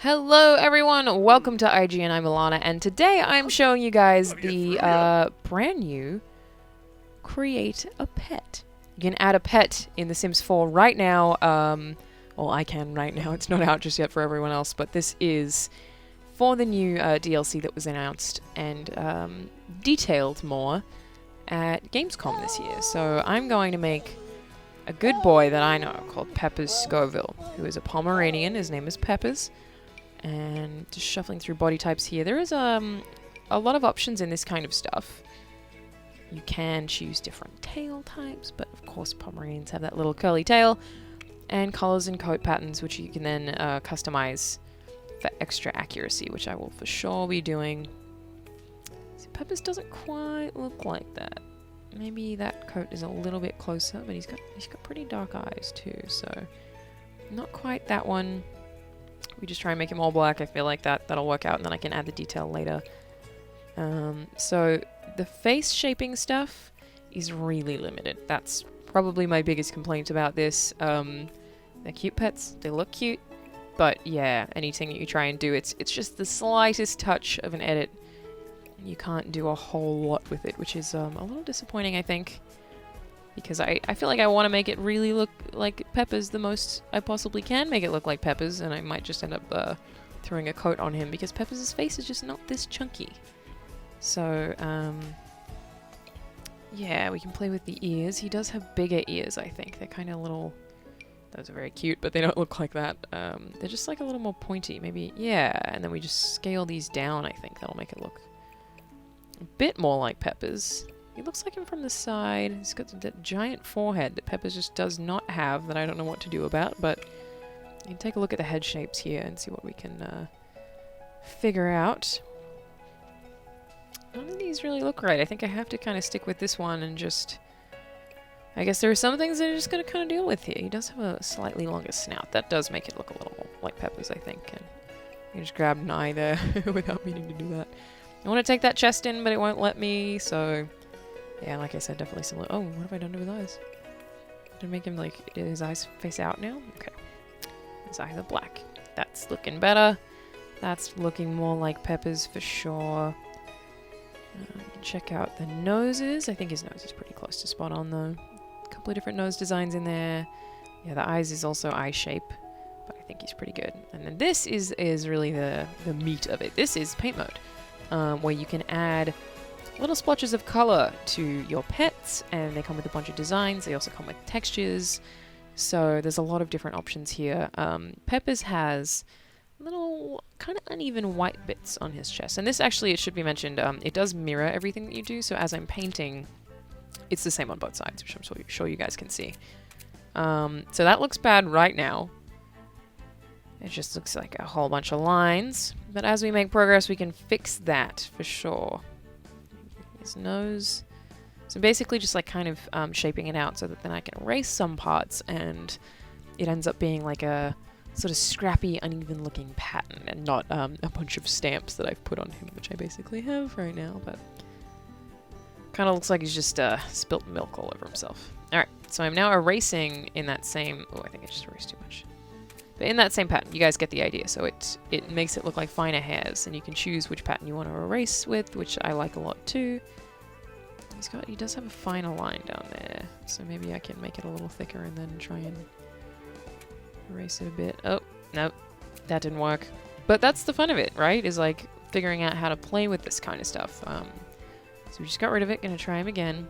Hello everyone, welcome to IGN, I'm Alana, and today I'm showing you guys the brand new Create a Pet. You can add a pet in The Sims 4 right now, well I can right now, it's not out just yet for everyone else, but this is for the new DLC that was announced and detailed more at Gamescom this year. So I'm going to make a good boy that I know called Peppers Scoville, who is a Pomeranian. His name is Peppers. And just shuffling through body types here, there is a lot of options in this kind of stuff. You can choose different tail types, but of course Pomeranians have that little curly tail, and colors and coat patterns, which you can then customize for extra accuracy, which I will for sure be doing. See, Peppers doesn't quite look like that. Maybe that coat is a little bit closer, but he's got pretty dark eyes too, so not quite that one. We just try and make him all black. I feel like that'll work out, and then I can add the detail later. So the face shaping stuff is really limited. That's probably my biggest complaint about this. They're cute pets. They look cute, but yeah, anything that you try and do, it's just the slightest touch of an edit. You can't do a whole lot with it, which is a little disappointing, I think. Because I feel like I want to make it really look like Peppers the most I possibly can make it look like Peppers, and I might just end up throwing a coat on him because Peppers' face is just not this chunky. So, yeah, we can play with the ears. He does have bigger ears, I think. They're kind of little... Those are very cute, but they don't look like that. They're just like a little more pointy, maybe. Yeah, and then we just scale these down, I think. That'll make it look a bit more like Peppers. He looks like him from the side. He's got that giant forehead that Peppers just does not have that I don't know what to do about, but you can take a look at the head shapes here and see what we can figure out. None of these really look right. I think I have to kind of stick with this one and just... I guess there are some things that I'm just going to kind of deal with here. He does have a slightly longer snout. That does make it look a little more like Peppers, I think. And I just grabbed an eye there without meaning to do that. I want to take that chest in, but it won't let me, so... Yeah, like I said, definitely similar. Oh, what have I done to his eyes? Did I make him, like, his eyes face out now? Okay. His eyes are black. That's looking better. That's looking more like Peppers for sure. Check out the noses. I think his nose is pretty close to spot on, though. A couple of different nose designs in there. Yeah, the eyes is also eye shape, but I think he's pretty good. And then this is really the meat of it. This is paint mode, where you can add little splotches of color to your pets, and they come with a bunch of designs. They also come with textures, so there's a lot of different options here. Peppers has little kind of uneven white bits on his chest, and this actually, it should be mentioned, it does mirror everything that you do, so as I'm painting, it's the same on both sides, which I'm sure you guys can see. So that looks bad right now. It just looks like a whole bunch of lines, but as we make progress, we can fix that for sure. His nose. So basically just like kind of shaping it out so that then I can erase some parts and it ends up being like a sort of scrappy, uneven looking pattern and not a bunch of stamps that I've put on him, which I basically have right now, but kind of looks like he's just spilt milk all over himself. Alright, so I'm now erasing in that same... Oh, I think I just erased too much. But in that same pattern, you guys get the idea. So it makes it look like finer hairs, and you can choose which pattern you want to erase with, which I like a lot too. He does have a finer line down there, so maybe I can make it a little thicker and then try and erase it a bit. Oh, nope, that didn't work. But that's the fun of it, right? Is like figuring out how to play with this kind of stuff. So we just got rid of it. Gonna try him again.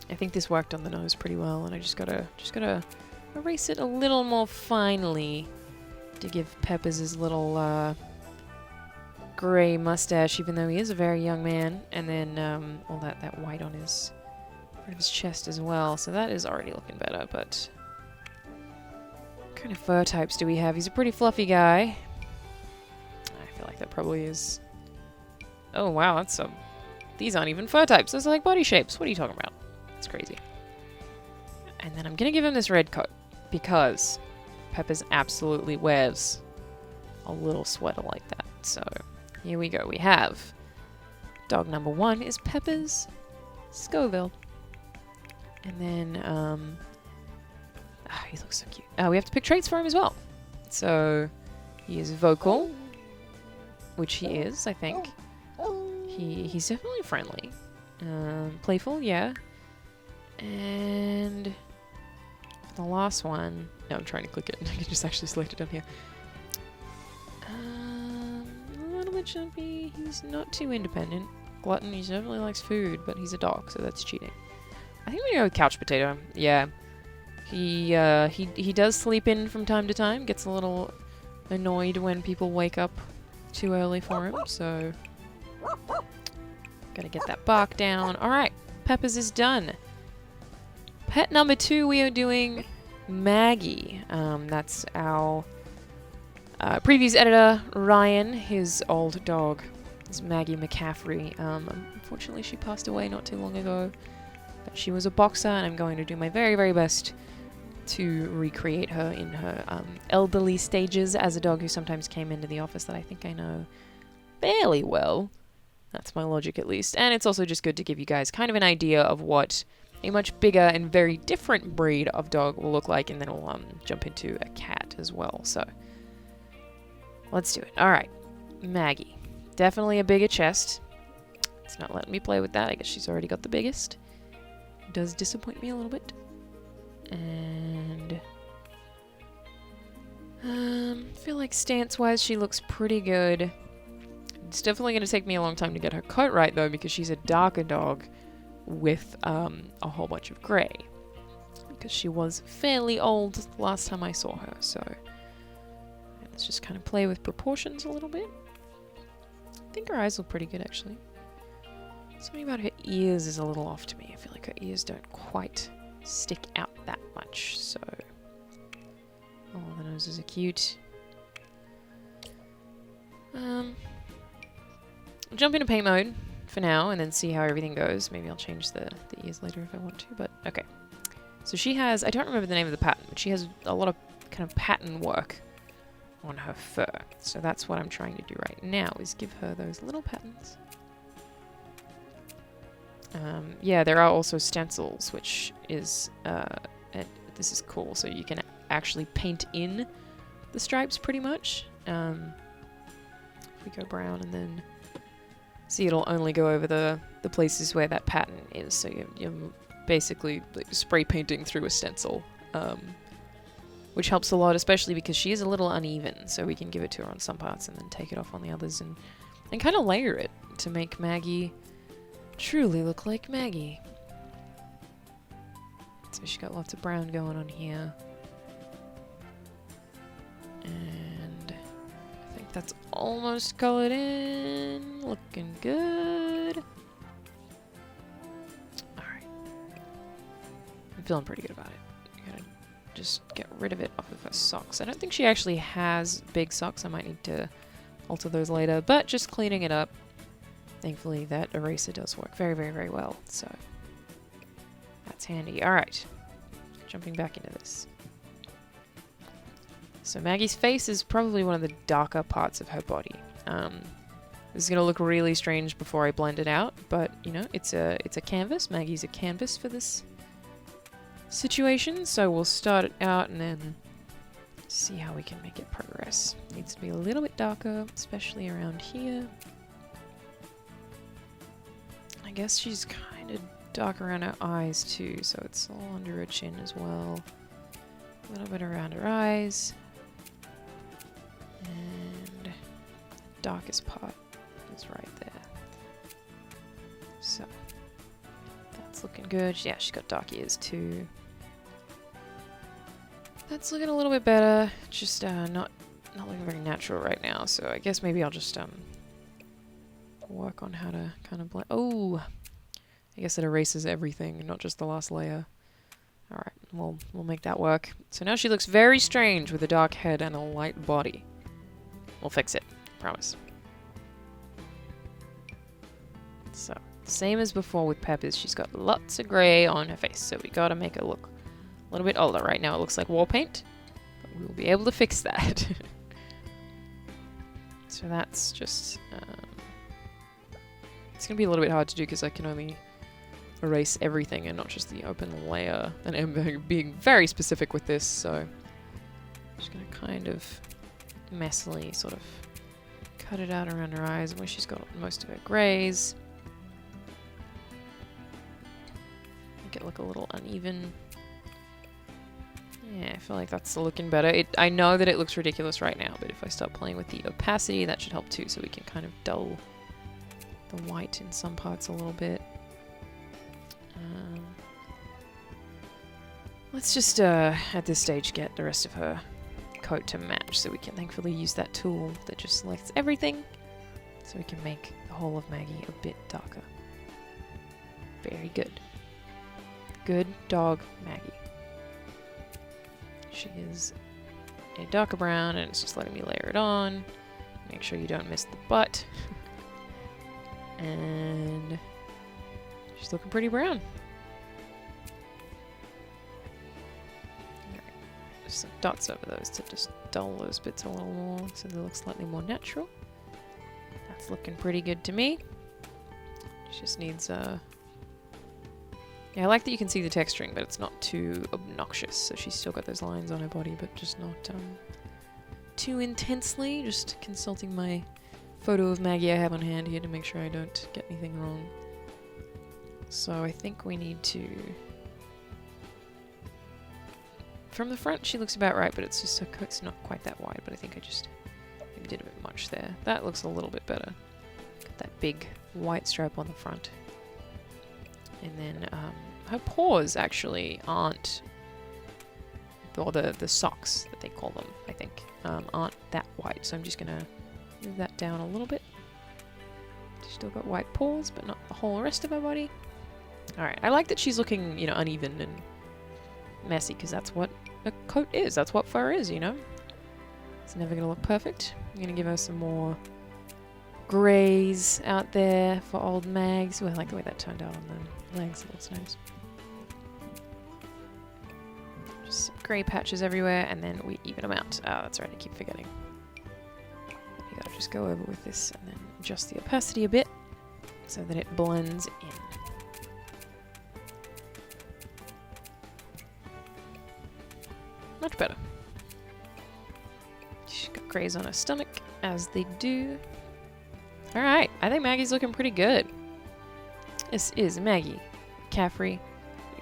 I think this worked on the nose pretty well, and I just gotta erase it a little more finely to give Peppers his little grey mustache, even though he is a very young man, and then all that white on his chest as well. So that is already looking better. But what kind of fur types do we have? He's a pretty fluffy guy. I feel like that probably is. Oh wow, that's some. These aren't even fur types. Those are like body shapes. What are you talking about? It's crazy. And then I'm gonna give him this red coat, because Peppers absolutely wears a little sweater like that. So here we go. We have dog number 1 is Peppers Scoville. And then he looks so cute. We have to pick traits for him as well. So He is vocal, which he is, I think. He's definitely friendly. Playful, yeah. And the last one... No, I'm trying to click it. I can just actually select it down here. A little bit jumpy. He's not too independent. Glutton, he definitely likes food, but he's a dog, so that's cheating. I think we're gonna go with Couch Potato. Yeah. He does sleep in from time to time. Gets a little annoyed when people wake up too early for him, so... Gotta get that bark down. Alright, Peppers is done. Pet number 2, we are doing Maggie. That's our previews editor, Ryan, his old dog. Is Maggie McCaffrey. Unfortunately, she passed away not too long ago. But she was a boxer, and I'm going to do my very, very best to recreate her in her elderly stages as a dog who sometimes came into the office that I think I know fairly well. That's my logic, at least. And it's also just good to give you guys kind of an idea of what a much bigger and very different breed of dog will look like, and then we'll jump into a cat as well. So let's do it. Alright, Maggie. Definitely a bigger chest. It's not letting me play with that. I guess she's already got the biggest. It does disappoint me a little bit. And I feel like stance-wise she looks pretty good. It's definitely going to take me a long time to get her coat right, though, because she's a darker dog with a whole bunch of grey. Because she was fairly old last time I saw her, so let's just kind of play with proportions a little bit. I think her eyes look pretty good, actually. Something about her ears is a little off to me. I feel like her ears don't quite stick out that much, so... Oh, the noses are cute. I'll jump into paint mode for now and then see how everything goes. Maybe I'll change the ears later if I want to, but okay. So she has, I don't remember the name of the pattern, but she has a lot of kind of pattern work on her fur. So that's what I'm trying to do right now, is give her those little patterns. Yeah, there are also stencils, which is, this is cool, so you can actually paint in the stripes pretty much. If we go brown and then... See, it'll only go over the places where that pattern is, so you're basically spray painting through a stencil, which helps a lot, especially because she is a little uneven, so we can give it to her on some parts and then take it off on the others and kind of layer it to make Maggie truly look like Maggie. So she's got lots of brown going on here. And I think that's almost colored in. Looking good. Alright. I'm feeling pretty good about it. Gotta just get rid of it off of her socks. I don't think she actually has big socks. I might need to alter those later. But just cleaning it up. Thankfully that eraser does work very, very, very well. So that's handy. Alright. Jumping back into this. So Maggie's face is probably one of the darker parts of her body. This is going to look really strange before I blend it out, but, you know, it's a canvas. Maggie's a canvas for this situation, so we'll start it out and then see how we can make it progress. Needs to be a little bit darker, especially around here. I guess she's kind of dark around her eyes too, so it's all under her chin as well. A little bit around her eyes. And the darkest part is right there. So that's looking good. Yeah, she's got dark ears too. That's looking a little bit better. Just not looking very natural right now. So I guess maybe I'll just work on how to kind of blend. Oh, I guess it erases everything, not just the last layer. All right, we'll make that work. So now she looks very strange with a dark head and a light body. We'll fix it, promise. So, same as before with Peppers, she's got lots of grey on her face, so we gotta make her look a little bit older. Right now it looks like wall paint, but we will be able to fix that. So that's just, it's gonna be a little bit hard to do because I can only erase everything and not just the open layer, and I'm being very specific with this, so I'm just gonna kind of messily sort of cut it out around her eyes where she's got most of her greys. Make it look a little uneven. Yeah, I feel like that's looking better. I know that it looks ridiculous right now, but if I start playing with the opacity, that should help too, so we can kind of dull the white in some parts a little bit. Let's just, at this stage, get the rest of her coat to match, so we can thankfully use that tool that just selects everything, so we can make the whole of Maggie a bit darker. Very good. Good dog, Maggie. She is a darker brown, and it's just letting me layer it on. Make sure you don't miss the butt. And she's looking pretty brown. Alright, just some dots over those to just dull those bits a little more so they look slightly more natural. That's looking pretty good to me. She just needs yeah, I like that you can see the texturing, but it's not too obnoxious. So she's still got those lines on her body, but just not too intensely. Just consulting my photo of Maggie I have on hand here to make sure I don't get anything wrong. So I think we need to... From the front, she looks about right, but it's just her coat's not quite that wide, but I think I just maybe did a bit much there. That looks a little bit better. Got that big white stripe on the front. And then her paws actually aren't, or the socks that they call them, I think, aren't that white. So I'm just going to move that down a little bit. She's still got white paws, but not the whole rest of her body. Alright, I like that she's looking, you know, uneven and messy, because that's what a coat is. That's what fur is, you know? It's never going to look perfect. I'm going to give her some more greys out there for old Mags. Ooh, I like the way that turned out on the legs. It looks nice. Just grey patches everywhere, and then we even them out. Oh, that's right, I keep forgetting. You gotta just go over with this and then adjust the opacity a bit so that it blends in. Much better. She's got greys on her stomach, as they do. Alright, I think Maggie's looking pretty good. This is Maggie. Caffrey.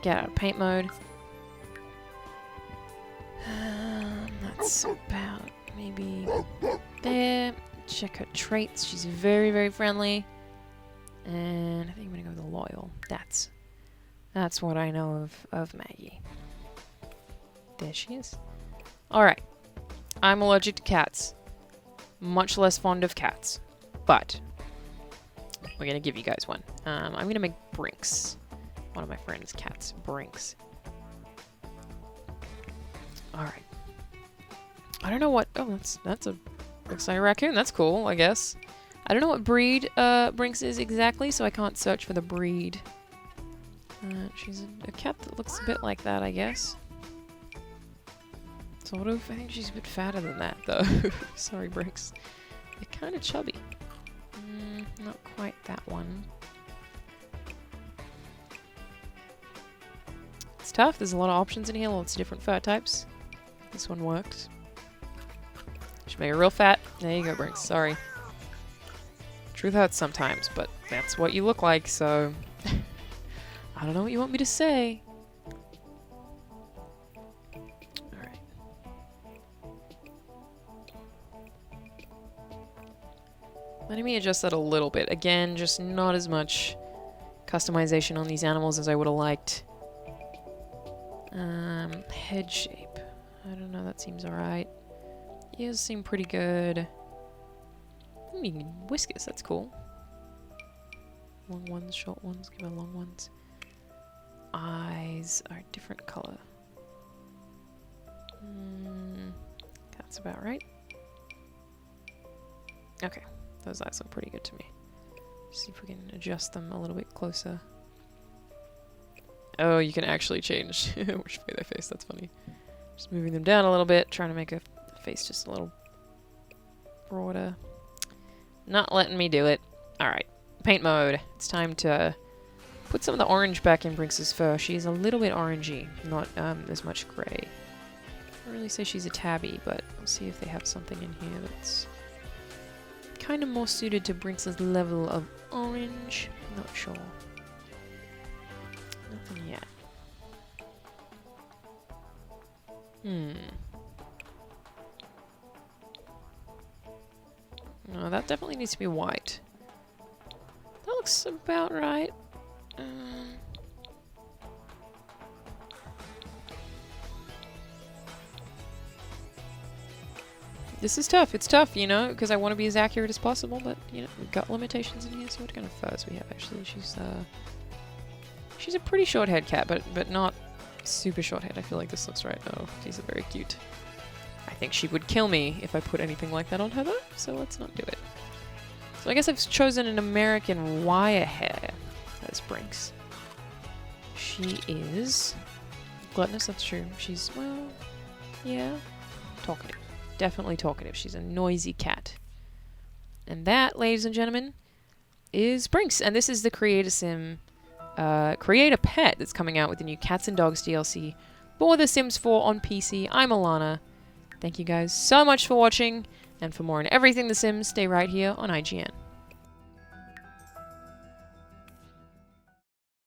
Get out of paint mode. That's about maybe there. Check her traits. She's very, very friendly. And I think I'm gonna go with the loyal. That's what I know of Maggie. There she is. Alright. I'm allergic to cats. Much less fond of cats. But we're going to give you guys one. I'm going to make Brinks. One of my friend's cats. Brinks. Alright. I don't know what... Oh, that's a... Looks like a raccoon. That's cool, I guess. I don't know what breed Brinks is exactly, so I can't search for the breed. She's a cat that looks a bit like that, I guess. Sort of. I think she's a bit fatter than that, though. Sorry, Brinks. They're kind of chubby. Not quite that one. It's tough. There's a lot of options in here, lots of different fur types. This one worked. Should make it real fat. There you go, Brinks. Sorry. Truth hurts sometimes, but that's what you look like, so... I don't know what you want me to say. Alright. Letting me adjust that a little bit. Again, just not as much customization on these animals as I would have liked. Head shape. I don't know, that seems alright. Ears seem pretty good. Whiskers, that's cool. Long ones, short ones, give her long ones. Eyes are a different color. That's about right. Okay, those eyes look pretty good to me. See if we can adjust them a little bit closer. Oh, you can actually change which way they face, that's funny. Just moving them down a little bit, trying to make a face just a little broader. Not letting me do it. Alright, paint mode. It's time to put some of the orange back in Brinks' fur. She's a little bit orangey, not as much grey. Or really say she's a tabby, but I'll see if they have something in here that's kind of more suited to Brinks' level of orange. Not sure. Nothing yet. No, that definitely needs to be white. That looks about right. This is tough. It's tough, you know, because I want to be as accurate as possible, but, you know, we've got limitations in here. So what kind of furs we have, actually? She's a pretty short-haired cat, but not super short-haired. I feel like this looks right. Oh, these are very cute. I think she would kill me if I put anything like that on her, though, so let's not do it. So I guess I've chosen an American wire hair as Brinks. She is gluttonous, that's true. She's, well, yeah, talkative. Definitely talkative. She's a noisy cat. And that, ladies and gentlemen, is Brinks. And this is the Create a Sim, Create a Pet that's coming out with the new Cats and Dogs DLC for The Sims 4 on PC. I'm Alana. Thank you guys so much for watching. And for more on everything The Sims, stay right here on IGN.